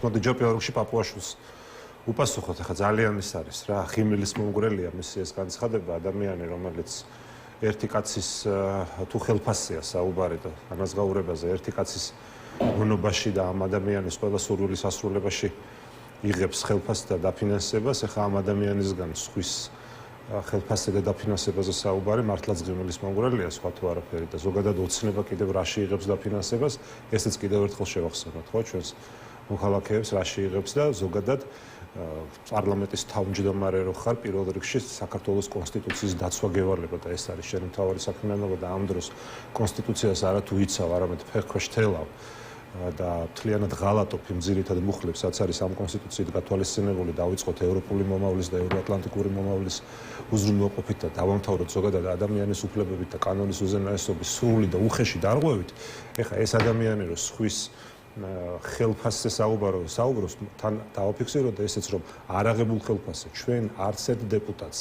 მოდი ჯოპიორში პაპუაშვილს უპასუხოთ, ახლა ძალიან ის არის რა, ხიმილის მომგვრელია მისი ეს განცხადება, ადამიანი, რომელიც ერთი კაცის თუ ხელფასია საუბარი და ანაზღაურებაზე, ერთი კაცის მონობაში და ამ ადამიანის ყველა სურვილის ასრულებაში იღებს ხელფასს და დაფინანსებას, ახლა ამ ადამიანისგან სხვის ხელფასზე და დაფინანსებაზე საუბარი მართლაც ღიმილის მომგვრელია, სხვა თუ არაფერი და ზოგადად ოცნება კიდევ რაში იღებს დაფინანსებას, ესეც კიდევ ერთხელ შევახსენოთ, ხო, ჩვენს მოქალაქეებს რაში იღებს და ზოგადად პარლამენტის თავმჯდომარე რო ხარ პირველ რიგში საქართველოს კონსტიტუციის დაცვა გევალება და ეს არის შენი მთავარი საქმიანობა და ამ დროს კონსტიტუციას არათუ იცავ, არამედ ფეხქვეშ თელავ და მთლიანად ღალატობ იმ ძირითად მუხლებს, რაც არის ამ კონსტიტუციით გათვალისწინებული, დავიწყოთ ევროპული მომავლის და ევროატლანტიკური მომავლის უზრუნველყოფით და დავამთავროთ ზოგადად ადამიანის უფლებებით და კანონის უზენაესობის სრული და უხეში დარღვევით. ეხლა ეს ადამიანი რო სხვის ხელფასზე საუბრობს, თან დავაფიქსიროთ და ესეც რომ არაღებულ ხელფასზე ჩვენ არც ერთ დეპუტატს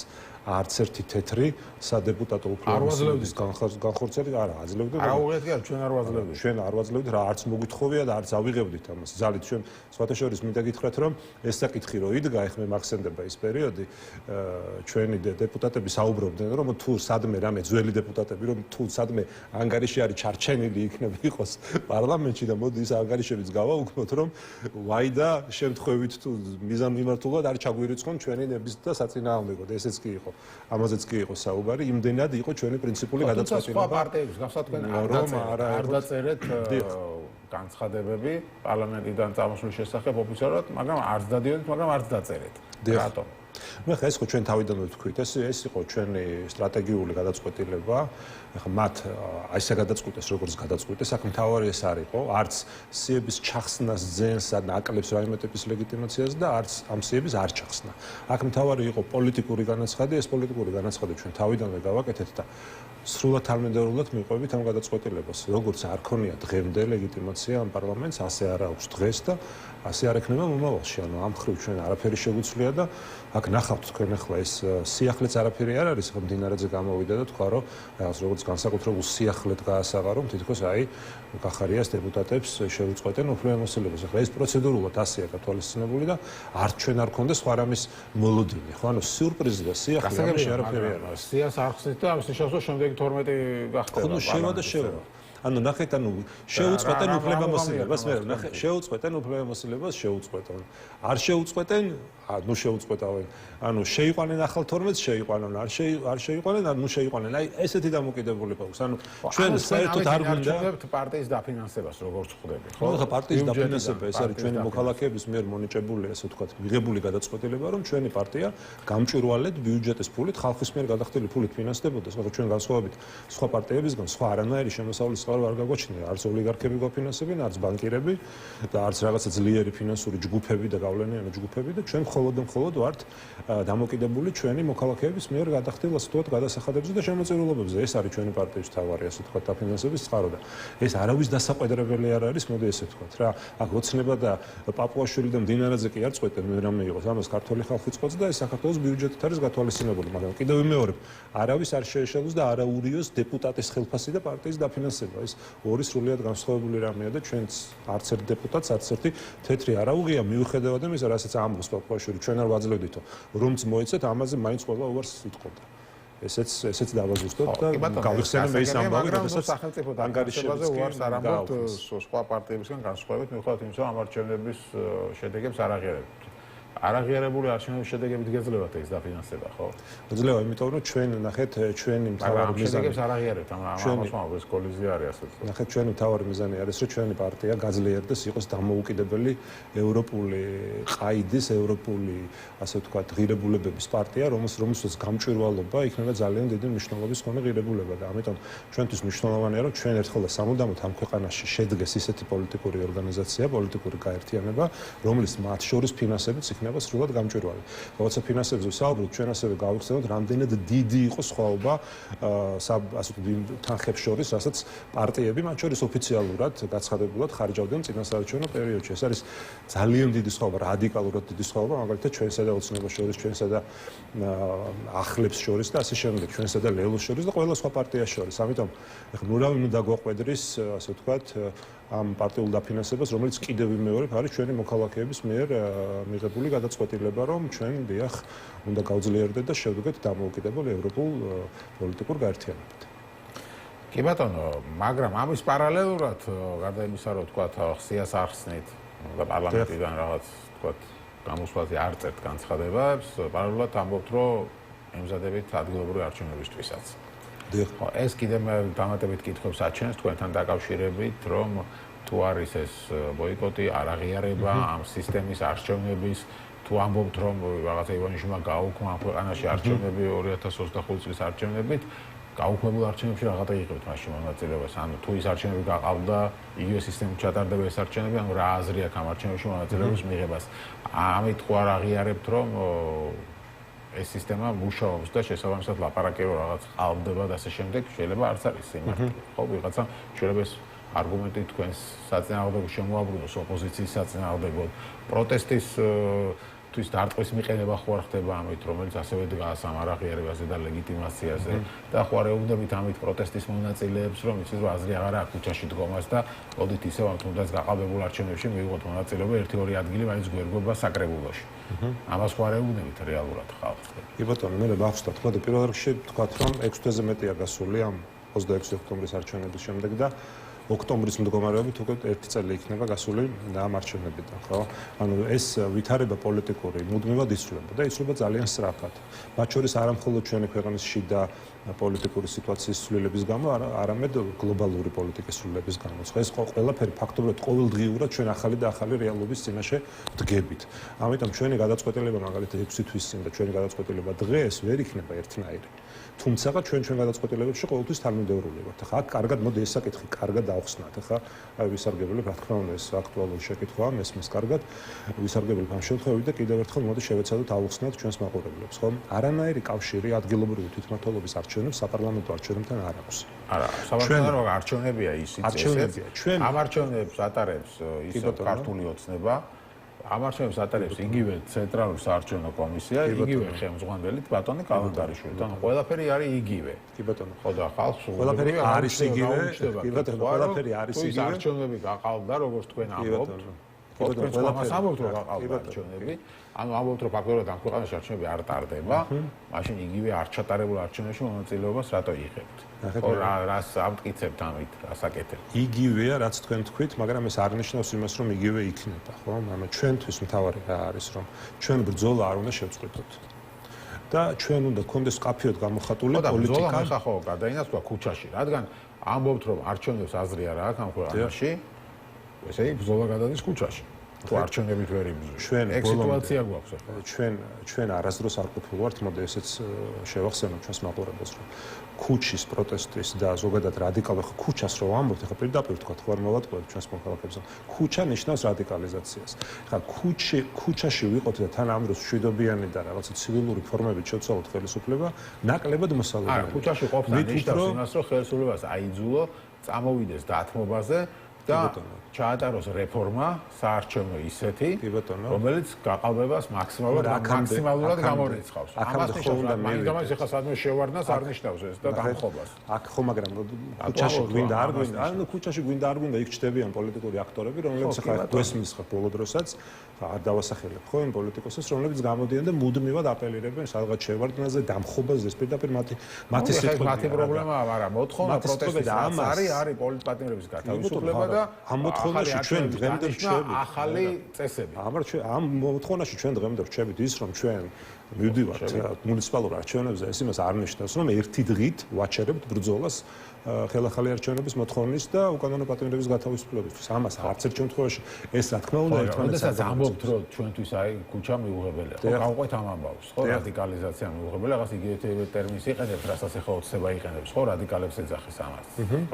არც ერთი თეთრი სადეპუტატო უფლებების განხორციელებით არა აძლევდით. არა უღეთია ჩვენ არ ვაძლევდით. ჩვენ არ ვაძლევდით რა არც მოგვითხოვია და არც ავიღებდით ამას. ძალით ჩვენ სხვათა შორის მინდა გითხრათ რომ ეს საკითხი რო იდგა, ეხლა მახსენდება ის პერიოდი, ჩვენი დეპუტატები საუბრობდნენ რომ თუ სადმე რამე ძველი დეპუტატები რომ თუ სადმე ანგარიში არის ჩარჩენილი იქნება იყოს პარლამენტში და მოდი ის ანგარიშებიც გავაუქმოთ რომ ვაიდა შემთხვევით თუ მიზანმიმართულად არ ჩაგვირიცხონ ჩვენი ნების და საწინააღმდეგოდ. ესეც კი იყო. ამაზეც კი იყო საუბარი, იმდენად იყო ჩვენი პრინციპული გადაწყვეტილება. სხვა პარტიების გასვლა თქვენ არ დაწერეთ განცხადებები პარლამენტიდან წამოსვლის შესახებ ოფიციალურად, მაგრამ არც დადიოდით, მაგრამ არც დაწერეთ. რატომ? მე ხა ეს ხო ჩვენ თავიდანვე ვთქვით, ეს იყო ჩვენი სტრატეგიული გადაწყვეტილება. ახლა მათ აი ესე გადაწყვეტეს, როგორც გადაწყვეტეს, აქ მთავარი ეს არ იყო, არც სიების ჩახსნას ძენს და აკლებს რაიმე ტიპის ლეგიტიმაციას და არც ამ სიების არ ჩახსნა. აქ მთავარი იყო პოლიტიკური განაცხადი, ეს პოლიტიკური განაცხადი ჩვენ თავიდანვე გავაკეთეთ და სრულად თანმიმდევრულად მიყვებით ამ გადაწყვეტილებას. როგორც არ ქონია დღემდე ლეგიტიმაცია ამ პარლამენტს, ასე არ აქვს დღეს და ასე არ ექნება მომავალში. ანუ ამ ხრივ ჩვენ არაფერი შეგვიძლია და აქ ნახავთ თქვენ ახლა ეს სიახლეც არაფერი არ არის, ხომ მდინარეზე გამოვიდა და თქვა რომ როგორც განსაკუთრებულ სიახლეთ გაასაღა რომ თითქოს აი გახარიას დეპუტატებს შეუწყვეტენ უფლებამოსილებას. ახლა ეს პროცედურულად ასეა გათვალისწინებული და არც ჩვენ არ გქონდეს სხვა რამის მოლოდინი, ხო? ანუ სიურპრიზი და სიახლე ამაში არაფერი არ არის. სიას არ ხსნით და ამის ნიშნავს შემდეგი 12 გახდება. ხო, შევა და შევა. ანუ ნახეთ, ანუ შეუწყვეტენ უფლებამოსილებას, მე ნახე, შეუწყვეტენ უფლებამოსილებას, შეუწყვეტენ. არ შეუწყვეტენ, ნუ შეუწყვეტავენ. ანუ შეიყვანენ ახალ 12-ს, შეიყვანენ, არ შეიყვანენ, ნუ შეიყვანენ. აი ესეთი დამოკიდებულება აქვს. ანუ ჩვენ საერთოდ არ გვინდა პარტიის დაფინანსებას როგორც ხვდები, ხო? ხო, პარტიის დაფინანსება ეს არის ჩვენი მოქალაქეების მიერ მონიჭებული, ასე ვთქვათ, მიღებული გადაწყვეტილება, რომ ჩვენი პარტია გამჭვირვალედ ბიუჯეტის ფულით, ხალხის მიერ გადახდილი ფულით ფინანსდებოდეს. მაგრამ ჩვენ განსხვავებით სხვა პარტიებისგან, სხვა არანაირი შემოსავლის არ გაგვაჩნია, არც ოლიგარქები გვაფინანსებენ, არც ბანკირები და არც რაღაცა ძლიერი ფინანსური ჯგუფები და გავლენიანი ჯგუფები და ჩვენ მხოლოდ ვართ დამოკიდებული ჩვენი მოქალაქეების მიერ გადახდილ ასე ვთქვათ გადასახადებებზე და შემოწირულობებზე. ეს არის ჩვენი პარტიის მთავარი ასე ვთქვათ დაფინანსების წყარო და ეს არავის დასაყვედრებელი არ არის, მოდი ესე ვთქვათ რა. აქ ოცნება და პაპუაშვილი და მდინარეზე კი არ წყვეტენ რამე იყოს, ამას ქართული ხალხი წყვეტს და ეს საქართველოს ბიუჯეტით არის გათვალისწინებული, მაგრამ კიდევ ვიმეორებ, არავის არ შეეშალოს და არაურიოს დეპუტატის ხელფასი და პარტიის დაფინანსება. ეს ორი სრულიად განსხვავებული რამეა და ჩვენც არც ერთ დეპუტატს არც ერთი თეთრი არ აუღია მიუხედავად იმისა, რასაც ამბობს პაპუაშვილი, ჩვენ არ ვაძლევდითო. რომც მოეცეთ, ამაზე მაინც ყველა უარს იტყოდა. ესეც დავაზუსტოთ და გავიხსენე მე ის ამბავი, როდესაც სახელმწიფო ანგარიშებზე უარს არ ამბობთ სხვა პარტიებისგან განსხვავებით, მიუხედავად იმისა, ამ არჩევნების შედეგებს არ აღიარებთ. არაღიარებული არჩევნების შედეგებით გეძლებათ ეს დაფინანსება, ხო? გეძლევა, იმიტომ რომ ჩვენ ნახეთ, ჩვენი მთავარი მიზანი შედეგებს არ აღიარებთ, ამას ეს კოლიზია არის ასე ვთქვათ. ნახეთ, ჩვენი მთავარი მიზანი არის, რომ ჩვენი პარტია გაძლიერდეს, იყოს დამოუკიდებელი ევროპული ყაიდის, ევროპული ასე ვთქვათ, ღირებულებების პარტია, რომელსაც გამჭვირვალობა იქნება ძალიან დიდი მნიშვნელობის მქონე ღირებულება და ამიტომ ჩვენთვის მნიშვნელოვანია, რომ ჩვენ ერთხელ და სამუდამოდ ამ ქვეყანაში შედგეს ისეთი პოლიტიკური ორგანიზაცია, პოლიტიკური გაერთიანება, რომლის მათ შორის ფინანსებიც იქნება სრულად გამჭვირვალე. როცა ფინანსებზე ვსაუბრობთ, ჩვენ ასევე გავიხსენოთ, რამდენად დიდი იყო სხვაობა ასე ვთქვათ, თანხებს შორის, რასაც პარტიები მათ შორის ოფიციალურად გაცხადებულად ხარჯავდნენ წინასაარჩევნო პერიოდში. ეს არის ძალიან დიდი სხვაობა, რადიკალურად დიდი სხვაობა, მაგალითად ჩვენსა და ოცნებას შორის, ჩვენსა და ახლებს შორის და ასე შემდეგ, ჩვენსა და ლელოს შორის და ყველა სხვა პარტიას შორის. ამიტომ ეხლა ნუ რა დაგვაყვედრის, ასე ვთქვათ, ამ პარტიულ დაფინანსებას, რომელიც კიდევ ვიმეორებ, არის ჩვენი მოქალაქეების მიერ მიღებული გადაწყვეტილება, რომ ჩვენ დიახ უნდა გავძლიერდეთ და შევდგეთ დამოუკიდებელ ევროპულ პოლიტიკურ გაერთიანებად. კი ბატონო, მაგრამ ამის პარალელურად, გარდა იმისა, რომ თქვათ ხსიას ახსნით და პარლამენტიდან რაღაც თქვათ გამოსვლაზე არ წერთ განცხადებებს, პარალელურად ამბობთ, რომ ემზადებით ადგილობრივი არჩევნებისთვისაც. ეს კიდევ დამატებით კითხვებს აჩენს თქვენთან დაკავშირებით, რომ თუ არის ეს ბოიკოტი, არ აღიარება ამ სისტემის არჩევნების, თუ ამბობთ, რომ რაღაცა ივანიშვილმა გააუქმა ამ ქვეყანაში არჩევნები 2025 წლის არჩევნებით, გაუქმებულ არჩევნებში რაღაცა იღებთ მაშინ მონაწილეობას, ანუ თუ ის არჩევნები გაყავდა, იგივე სისტემით ჩატარდება ეს არჩევნები, ანუ რა აზრი აქვს ამ არჩევნებში მონაწილეობის მიღებას. ამით ხო არ აღიარებთ, რომ ეს სისტემა მუშაობს და შესაბამისად ლაპარაკი რომ რაღაც ყავდება და ასე შემდეგ, შეიძლება არც არის სიმართლე. ხო, ვიღაცა შეიძლება ეს არგუმენტი თქვენს საწინააღმდეგო შემოაბრუნოს ოპოზიციის საწინააღმდეგოდ, პროტესტის თვის დარტყმის მიყენება ხო არ ხდება ამით, რომელიც ასევე დგას ამ არაღიარებაზე და ლეგიტიმაციაზე და ხო არ ეუბნებით ამით პროტესტის მონაწილეებს, რომ იცით რომ აზრი აღარ აქვს ქუჩაში დგომას და მოდით ისევ ამ თუნდაც გაყალბებულ არჩევნებში მივიღოთ მონაწილეობა 1-2 ადგილი მაინც გვერდება საკრებულოში. ამას ხო არ ეუბნებით რეალურად ხალხს. კი ბატონო, მე მახსოვს თქვა და პირველ რიგში თქვათ რომ 6 თვეზე მეტია გასული ამ 26 ოქტომბრის არჩევნების შემდეგ და ოქტომბრის მდგომარეობით უკვე 1 წელი იქნება გასული ამ არჩევნებიდან, ხო? ანუ ეს ვითარება პოლიტიკური მუდმივად იცვლება და იცვლება ძალიან სწრაფად. მათ შორის არა მხოლოდ ჩვენი ქვეყნის შიდა პოლიტიკური სიტუაციის ცვლილების გამო, არამედ გლობალური პოლიტიკის ცვლილების გამო. ეს ყველაფერი ფაქტობრივად ყოველდღიურად ჩვენ ახალი და ახალი რეალობის წინაშე დგებით. ამიტომ ჩვენი გადაწყვეტილება მაგალითად 6 თვის წინ და ჩვენი გადაწყვეტილება დღეს ვერ იქნება ერთნაირი. თუმცა ჩვენ გადაწყვეტილებებში ყოველთვის თანმიმდევრული ვართ. ახლა კარგად მოდი ეს საკითხი კარგად დავხსნათ. ახლა ვისარგებლებ, რა თქმა უნდა, ეს აქტუალური შეკითხვაა, მესმის კარგად. ვისარგებლებ ამ შემთხვევით და კიდევ ერთხელ მოდი შევეცადოთ ავხსნათ ჩვენს მაყურებლებს, ხო? არანაირი კავშირი ადგილობრივი თვითმმართველობის არჩევნებს საპარლამენტო არჩევნებთან არ აქვს. არა, საბოლოოდ არჩევნებია ისიც არჩევნებია. ჩვენ ამ არჩევნებს ატარებს ისო ქართული ოცნება. ამ არჩევნებს ატარებს იგივე ცენტრალური საარჩევნო კომისია, იგივე ხელმძღვანელი ბატონი კალანდარიშვილი. ანუ ყველაფერი არის იგივე. კი ბატონო. ხო და ხალხს ყველაფერი არის იგივე. კი ბატონო, ყველაფერი არის იგივე. ის არჩევნები გაყავდა, როგორც თქვენ ამბობთ. ყველაფერს ამბობთ, რომ გაყავდა არჩევნები. ანუ ამბობთ, რომ ფაქტობრივად ამ ქვეყანაში არჩევნები არ ტარდება, მაშინ იგივე არ ჩატარებულ არჩევნებში მონაწილეობას რატო იღებთ? ხო, რას ამტკიცებთ ამით, რას აკეთებთ? იგივეა, რაც თქვენ თქვით, მაგრამ ეს არ ნიშნავს იმას, რომ იგივე იქნება, ხო? მაგრამ ჩვენთვის მთავარი რა არის, რომ ჩვენ ბრძოლა არ უნდა შევწყვეტოთ. და ჩვენ უნდა გქონდეს კაფეოდ გამოხატული პოლიტიკა. ბრძოლა ხო, გადაინაცვლა ქუჩაში, რადგან ამბობთ, რომ არჩევნებს აზრი არ აქვს ამ ქვეყანაში. ესე იგი, ბრძოლა გადადის ქუჩაში. თუ არჩევნებით ვერ იბრძვის. ეგ სიტუაცია გვაქვს ახლა. ჩვენ არასდროს არ ყოფილ ვართ, მოდი ესეც შევახსენოთ ჩვენს მაყურებელს, რომ ქუჩის პროტესტის და ზოგადად რადიკალურ ქუჩას რო ამბობთ, ახლა პირდაპირ თქვა, ხო არ მოვატყუებთ ჩვენს მოქალაქეებს. ქუჩა ნიშნავს რადიკალიზაციას. ახლა ქუჩაში ვიყოთ და თან ამ დროს მშვიდობიანი და რაღაცა ცივილური ფორმებით შევცვალოთ ხელისუფლება, ნაკლებად მოსალოდნელია. არა, ქუჩაში ყოფნა ნიშნავს იმას, რომ ხელისუფლებას აიძულო, წამოვიდეს დათმობაზე და ჩაატაროს რეფორმა საარჩევნო ისეთი, რომელიც გაყალბებას მაქსიმალურად გამორიცხავს. ამას ნიშნავს, მაგას ახლა სადმე შევარდნას არ ნიშნავს ეს და დამხობას. აქ ხო, მაგრამ ქუჩაში გვინდა არ გვინდა, ანუ ქუჩაში გვინდა არ გვინდა, იქ ჩდებიან პოლიტიკური აქტორები, რომლებიც ახლა გვესმის ხა ბოლო დროსაც არ დავასახელებ ხო იმ პოლიტიკოსებს, რომლებიც გამოდიან და მუდმივად აპელირებენ სადღაც შევარდნაზე, დამხობაზე, ეს პირდაპირ მათი სიტყვები. მათი პრობლემაა, მაგრამ მოთხოვნა პროტესტის არის პოლიტპატიმრების გათავისუფლება და ამ მოთხოვნაში ჩვენ დღემდე რჩებით ახალი წესები. ამ მოთხოვნაში ჩვენ დღემდე რჩებით ის, რომ ჩვენ მივდივართ მუნიციპალურ არჩევნებზე, ეს იმას არ ნიშნავს, რომ ერთი დღით ვაჩერებთ ბრძოლას ხელახალი არჩევნების მოთხოვნის და უკანონო პატიმრების გათავისუფლებისთვის. ამას არც ერთ შემთხვევაში ეს რა თქმა უნდა ერთმანეთს ამბობთ, რომ ჩვენთვის აი ქუჩა მიუღებელია. ხო, გავყვეთ ამ ამბავს, ხო, რადიკალიზაცია მიუღებელია, რაღაც იგივე ტერმინს იყენებთ, რასაც ახლა ოცნება იყენებს, ხო, რადიკალებს ეძახის ამას.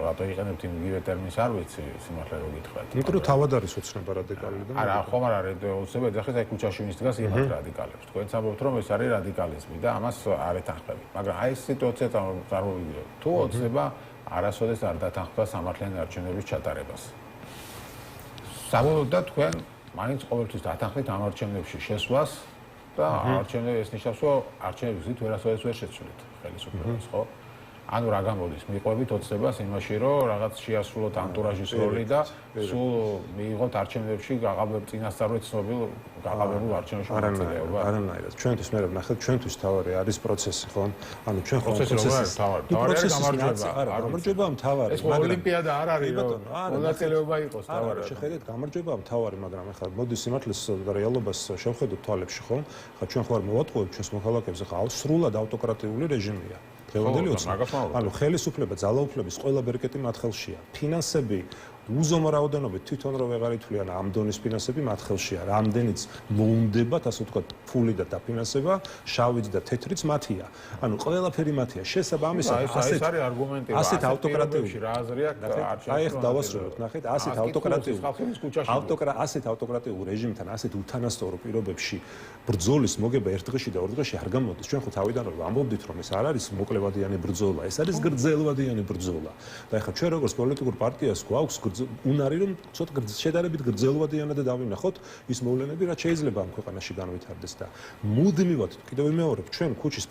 რატო იყენებთ იმ იგივე ტერმინს არ ვიცი, სიმართლე რო გითხრათ. იმიტომ რომ თავად არის ოცნება რადიკალური და არა, ხომ არ არის ოცნება ეძახის აი ქუჩაში ვინც დგას იმათ რადიკალებს. თქვენც ამბობთ, რომ ეს არის რადიკალიზმი და ამას არ ეთანხმებით. მაგრამ აი ეს სიტუაცია წარმოვიდგინოთ. თუ ოცნება არასოდეს არ დათანხმდა სამართლიანი არჩევნების ჩატარებას. საბოლოოდ და თქვენ მაინც ყოველთვის დათანხმდით ამ არჩევნებში შესვლას და არჩევნები ეს ნიშნავს, რომ არჩევნების გზით ვერასოდეს ვერ შეცვლით ხელისუფლებას, ხო? ანუ რა გამოდის? მიყვებით ოცნებას იმაში, რომ რაღაც შეასრულოთ ანტურაჟის როლი და სულ მიიღოთ არჩევნებში წინასწარვე ცნობილ გაყალბებულ არჩევნებში მონაწილეობა. არანაირად. ჩვენთვის მე ნახეთ, ჩვენთვის თავარი არის პროცესი, ხო? ანუ ჩვენ ხო პროცესის თავარი გამარჯვება. გამარჯვება თავარი. ეს ოლიმპიადა არ არის, რომ მონაწილეობა იყოს თავარი. შეხედეთ, გამარჯვება თავარი, მაგრამ ახლა მოდი სიმართლეს და რეალობას შევხედოთ თვალებში, ხო? ხა ჩვენ ხარ მოვატყუებთ ჩვენს მოქალაქეებს, ხა სრულად ავტოკრატიული რეჟიმია. ანუ ხელისუფლება, ძალაუფლების ყველა ბერკეტი მათ ხელშია. ფინანსები უზომო რაოდენობით თვითონ რო ვეღარ ითვლიან ამ დონის ფინანსები მათ ხელშია. რამდენიც მოუნდებათ, ასე ვთქვათ, ფული და დაფინანსება, შავიც და თეთრიც მათია. ანუ ყველაფერი მათია. შესაბამისად, ეს არის არგუმენტი. ასეთ ავტოკრატიული რა აზრი აქვს არჩევნებში? აი ახლა დავასრულოთ, ნახეთ, ასეთ ავტოკრატიულ რეჟიმთან, ასეთ უთანასწორო პირობებში ბრძოლის მოგება ერთ დღეში და ორ დღეში არ გამოდის. ჩვენ ხო თავიდან რომ ამბობდით, რომ ეს არ არის მოკლევადიანი ბრძოლა, ეს არის გრძელვადიანი ბრძოლა. და ახლა ჩვენ როგორც პოლიტიკურ პარტიას გვაქვს უნარი რომ ცოტა შედარებით გრძელვადიანად დავინახოთ ის მოვლენები, რაც შეიძლება ამ ქვეყანაში განვითარდეს და მუდმივად კიდევ ვიმეორებ, ჩვენ ქუჩის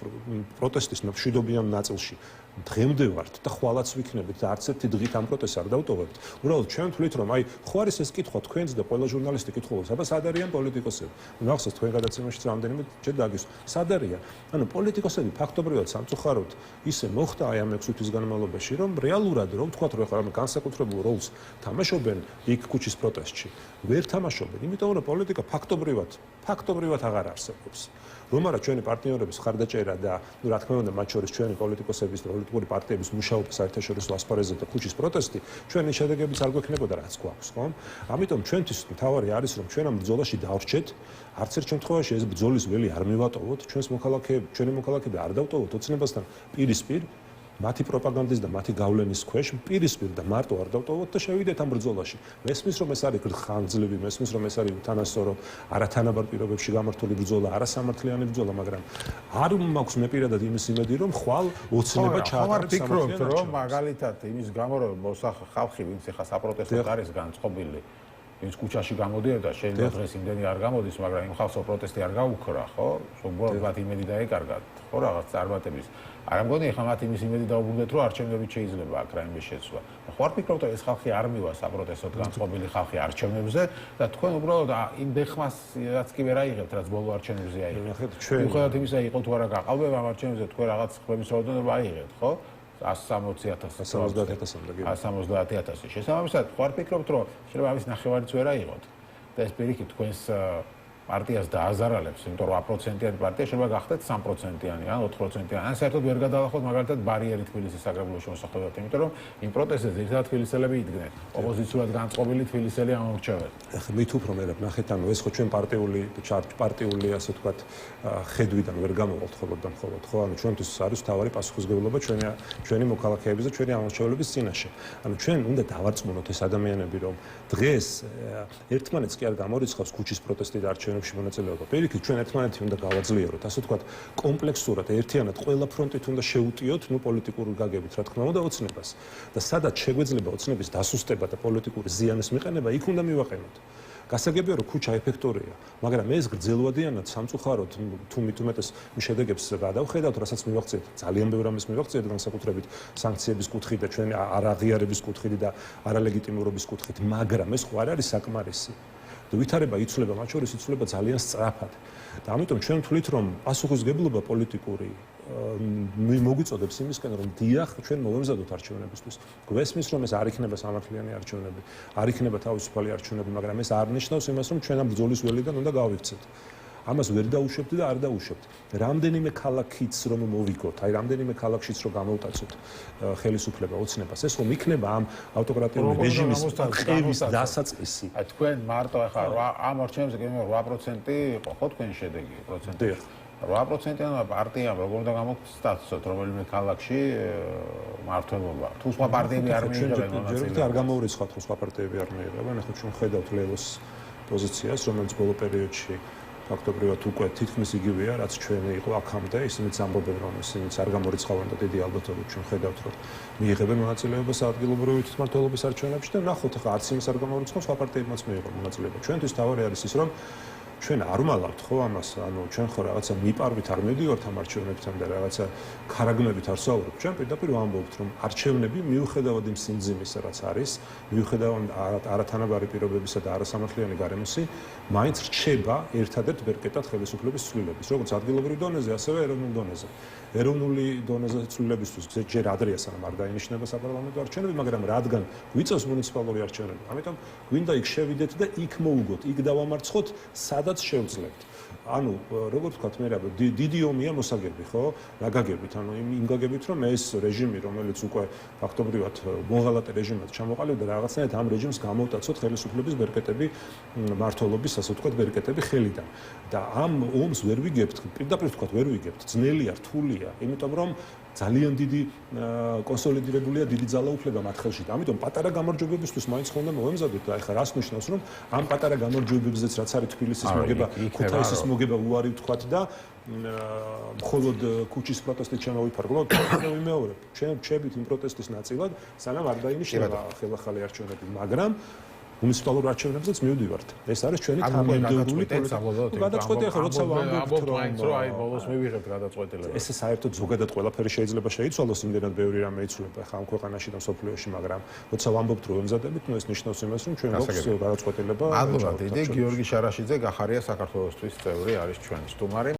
პროტესტის მშვიდობიან ნაწილში დღემდე ვართ და ხვალაც ვიქნებით და არც ერთი დღით ამ პროტესტს არ დავტოვებთ. უბრალოდ ჩვენ თვლით რომ აი ხო არის ეს კითხვა თქვენს და ყველა ჟურნალისტი კითხულობს, აბა სად არიან პოლიტიკოსები? ნახსოვს თქვენ გადაცემაში რამდენიმე ჯერ დაგისვა. სად არიან? ანუ პოლიტიკოსები ფაქტობრივად სამწუხაროდ ისე მოხდა აი ამ 6 თვის განმავლობაში, რომ რეალურად რომ ვთქვათ რომ ახლა განსაკუთრებულ როლს თამაშობენ იქ ქუჩის პროტესტში. ვერ თამაშობენ, იმიტომ რომ პოლიტიკა ფაქტობრივად აღარ არსებობს. რომ არა ჩვენი პარტნიორების ხარდაჭერა და ნუ რა თქმა უნდა მათ შორის ჩვენი პოლიტიკოსების და პოლიტიკური პარტიების მუშაობა საერთაშორისო ასპარეზზე და ქუჩის პროტესტი ჩვენი შედეგებიც არ გვექნებოდა რაც გვაქვს, ხო? ამიტომ ჩვენთვის მთავარი არის რომ ჩვენ ამ ბრძოლაში დავრჩეთ, არც ერთ შემთხვევაში ეს ბრძოლის ველი არ მივატოვოთ, ჩვენი მოქალაქეები არ დავტოვოთ ოცნებასთან პირისპირ მათი პროპაგანდის და მათი გავლენის ქვეშ პირისპირ და მარტო არ დავტოვოთ და შევიდეთ ამ ბრძოლაში. მესმის რომ ეს არის ხანგრძლივი, მესმის რომ ეს არის უთანასწორო, არათანაბარ პირობებში გამართული ბრძოლა, არასამართლიანი ბრძოლა, მაგრამ არ მაქვს მე პირადად იმის იმედი რომ ხვალ ოცნება ჩაატარებს სამართლიანად. რომ მაგალითად იმის გამო რომ ხალხი ვინც ახლა საპროტესტოდ არის განწყობილი, ვინც ქუჩაში გამოდიოდა, შეიძლება დღეს იმდენი არ გამოდის, მაგრამ იმ ხალხს პროტესტი არ გაუქრა, ხო? უბრალოდ იმედი დაეკარგათ, ხო, რაღაც წარმატების. არ ამგონი ახლა მათ იმის იმედი დაუბრუნდეთ, რომ არჩევნები შეიძლება აქ რაიმეს შეცვლა. ხო არ ფიქრობთ, რომ ეს ხალხი არ მივა საპროტესტოდ განწყობილი ხალხი არჩევნებზე და თქვენ უბრალოდ იმ ბეხმას რაც კი ვერ აიღებთ, რაც ბოლო არჩევნებზე აიღებთ. მიუხედავად იმისა, იყო თუ არა გაყალბება ამ არჩევნებზე, თქვენ რაღაც ხმების რაოდენობა აიღებთ, ხო? 170,000. შესაბამისად, ხო არ ფიქრობთ, რომ შეიძლება ამის ნახევარიც ვერ აიღოთ და ეს პირიქით თქვენს პარტიას დააზარალებს, იმიტომ რომ 8%-იანი პარტია შეიძლება გახდეთ 3%-იანი ან 4%-იანი. ან საერთოდ ვერ გადაალახოთ მაგალითად ბარიერი თბილისის საკრებულოში მოსახლეობად, იმიტომ რომ იმ პროტესტზე ერთად თბილისელები იდგნენ. ოპოზიციურად განწყობილი თბილისელი ამორჩევენ. ახლა მით უფრო მერებ ნახეთ, ანუ ეს ხო ჩვენ პარტიული ასე ვთქვათ ხედვიდან ვერ გამოვალთ მხოლოდ, ხო? ანუ ჩვენთვის არის თავარი პასუხისმგებლობა ჩვენი მოქალაქეების და ჩვენი ამორჩევლების წინაშე. ანუ ჩვენ უნდა დავარწმუნოთ ეს ადამიანები, რომ დღეს ერთმანეთს კი არ გამორიცხავს ქუჩის პროტესტი და არჩევნებში მონაწილეობა. პირიქით, ჩვენ ერთმანეთი უნდა გავაძლიეროთ, ასე ვთქვათ, კომპლექსურად, ერთიანად ყველა ფრონტით უნდა შევუტიოთ, პოლიტიკური გაგებით, რა თქმა უნდა, ოცნებას. და სადაც შეგვეძლება ოცნების დასუსტება და პოლიტიკური ზიანის მიყენება, იქ უნდა მივაყენოთ. გასაგებია რომ ქუჩა ეფექტურია, მაგრამ ეს გრძელვადიანად სამწუხაროდ თუ მით უმეტეს შედეგებს გადავხედავთ, რასაც მივაღწიეთ, ძალიან ბევრ ამის მივაღწიეთ, განსაკუთრებით სანქციების კუთხით და ჩვენი არაღიარების კუთხით და არალეგიტიმურობის კუთხით, მაგრამ ეს ხო არ არის საკმარისი. ვითარება იცვლება, მათ შორის იცვლება ძალიან სწრაფად. და ამიტომ ჩვენ ვთვლით, რომ პასუხისმგებლობა პოლიტიკური მოგვიწოდებს იმისკენ, რომ დიახ, ჩვენ მოვემზადოთ არჩევნებისთვის. გვესმის, რომ ეს არ იქნება სამართლიანი არჩევნები, არ იქნება თავისუფალი არჩევნები, მაგრამ ეს არ ნიშნავს იმას, რომ ჩვენ ამ ბრძოლის ველიდან უნდა გავიქცეთ. ამას ვერ დაუშვებთ და არ დაუშვებთ. რამდენიმე ქალაქიც რომ მოვიგოთ, აი რამდენიმე ქალაქშიც რომ გამოვტაცოთ ხელისუფლება ოცნებას, ეს რომ იქნება ამ ავტოკრატიული რეჟიმის ყევის დასაწყისი. აი თქვენ მარტო ახლა ამ არჩევნებზე კი 8% იყო ხო თქვენი შედეგი პროცენტი? 8%-იანი პარტიამ როგორ უნდა გამოსტაცოთ რომელიმე ქალაქში მართლობა. თუ სხვა პარტიები არ მიიღებენ მონაწილეობას, არ გამოურიცხავთ, რომ სხვა პარტიები არ მიიღებენ. ახლა ჩვენ ხედავთ ლევოს პოზიციას, რომელიც ბოლო პერიოდში ფაქტობრივად უკვე თითქმის იგივეა, რაც ჩვენი იყო აქამდე, ისინიც ამბობენ, რომ ისინიც არ გამორიცხავენ და დიდი ალბათობით ჩვენ ხედავთ, რომ მიიღებენ მონაწილეობას ადგილობრივი თვითმმართველობის არჩევნებში და ნახოთ, ახლა არც იმის არ გამორიცხავს, სხვა პარტიებმაც მიიღო მონაწილეობა. ჩვენთვის თავი არის ის, რომ ჩვენ არ ვალავთ ხო ამას, ანუ ჩვენ ხო რაღაცა მიპარვით არ მივდივართ ამ არჩევნებთან და რაღაცა ქარაგმებით არ ვსაუბრობთ. ჩვენ პირდაპირ ვამბობთ, რომ არჩევნები მიუხედავად იმ სიმძიმისა, რაც არის, მიუხედავად არათანაბარი პირობებისა და არასამართლიანი გარემოსი, მაინც რჩება ერთადერთ ბერკეტად ხელისუფლების ცვლილების, როგორც ადგილობრივ დონეზე, ასევე ეროვნულ დონეზე. ეროვნული დონეზე ცვლილებისთვის ჯერ ადრეა, სანამ არ დაინიშნება საპარლამენტო არჩევნები, მაგრამ რადგან გვიწევს მუნიციპალური არჩევნები, ამიტომ გვინდა იქ შევიდეთ და იქ მოვუგოთ, იქ დავამარცხოთ, სადაც შევძლებთ. ანუ როგორ ვთქვათ, მე რა დიდი ომია მოსაგები, ხო? რა გაგებით? ანუ იმ გაგებით, რომ ეს რეჟიმი, რომელიც უკვე ფაქტობრივად მოღალატე რეჟიმად ჩამოყალიბდა, რაღაცნაირად ამ რეჟიმს გამოვტაცოთ ხელისუფლების ბერკეტები, მართლობის, ასე ვთქვათ, ბერკეტები ხელიდან. და ამ ომს ვერ ვიგებთ, პირდაპირ ვთქვათ, ვერ ვიგებთ. ძნელია, რთულია, იმიტომ რომ ძალიან დიდი კონსოლიდირებულია დიდი ძალაუფლება მათ ხელში და ამიტომ პატარა გამარჯვებებისთვის მაინც ხონდა მოემზადოთ და ეხლა რას ნიშნავს რომ ამ პატარა გამარჯვებებზეც რაც არის თბილისის მოგება, ქუთაისის მოგება უარი ვთქვათ და მხოლოდ ქუჩის პროტესტით შემოვიფარგლოთ და ვიმეორებ ჩვენ ვჩებით იმ პროტესტის ნაწილად სანამ არ დაინიშნება ხელახალი არჩევნები მაგრამ მუნიციპალურ არჩევნებზეც მივდივართ. ეს არის ჩვენი თანამედროვე გადაწყვეტილება, ხო, როცა ვამბობთ, რომ აი ბოლოს მივიღებთ გადაწყვეტილებას. ეს საერთოდ ზოგადად ყველაფერი შეიძლება შეიცვალოს, იმდენად ბევრი რამე იცვლება ხა ამ ქვეყანაში და მსოფლიოში, მაგრამ როცა ვამბობთ, რომ ემზადებით, ნუ ეს ნიშნავს იმას, რომ ჩვენ გვაქვს გადაწყვეტილება. მადლობა დიდი გიორგი შარაშიძე, გახარია საქართველოსთვის წევრი არის ჩვენი სტუმარი.